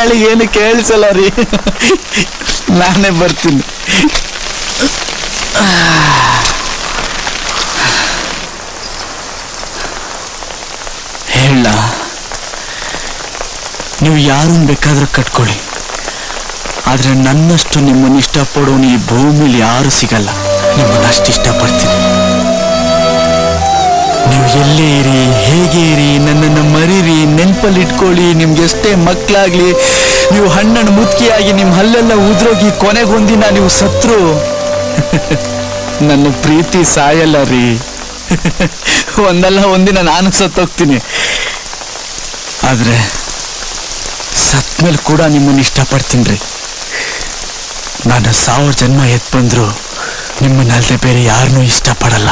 ಗಾಳಿ ಏನು ಕೇಳಿಸಲ್ಲ ರೀ. ನಾನೇ ಬರ್ತೀನಿ. ಹೇಳ, ನೀವು ಯಾರನ್ನು ಬೇಕಾದ್ರೂ ಕಟ್ಕೊಳ್ಳಿ, ಆದ್ರೆ ನನ್ನಷ್ಟು ನಿಮ್ಮನ್ನು ಇಷ್ಟಪಡೋನು ಈ ಭೂಮಿಲಿ ಯಾರು ಸಿಗಲ್ಲ. ನಿಮ್ಮನ್ನು ಅಷ್ಟು ಇಷ್ಟಪಡ್ತೀನಿ. ನೀವು ಎಲ್ಲೇ ಇರಿ, ಹೇಗೆ ಇರಿ, ನನ್ನನ್ನು ಮರೀರಿ, ನೆನಪಲ್ಲಿ ಇಟ್ಕೊಳ್ಳಿ. ನಿಮ್ಗೆ ಎಷ್ಟೇ ಮಕ್ಕಳಾಗ್ಲಿ, ನೀವು ಹಣ್ಣನ್ನು ಮುದುಕಿಯಾಗಿ ನಿಮ್ಮ ಹಲ್ಲೆಲ್ಲ ಉದ್ರೋಗಿ ಕೊನೆಗೊಂದಿನ ನೀವು ಸತ್ರು ನನ್ನ ಪ್ರೀತಿ ಸಾಯಲ್ಲ ರೀ. ಒಂದಲ್ಲ ಒಂದಿನ ನಾನು ಸತ್ತೋಗ್ತೀನಿ. ಆದ್ರೆ ಸತ್ಮೇಲೆ ಕೂಡ ನಿಮ್ಮನ್ನು ಇಷ್ಟಪಡ್ತೀನಿ ರೀ. ನಾನು 1000 ಜನ್ಮ ಎತ್ ಬಂದ್ರು ನಿಮ್ಮನ್ನಲ್ದೆ ಬೇರೆ ಯಾರನ್ನೂ ಇಷ್ಟಪಡಲ್ಲ.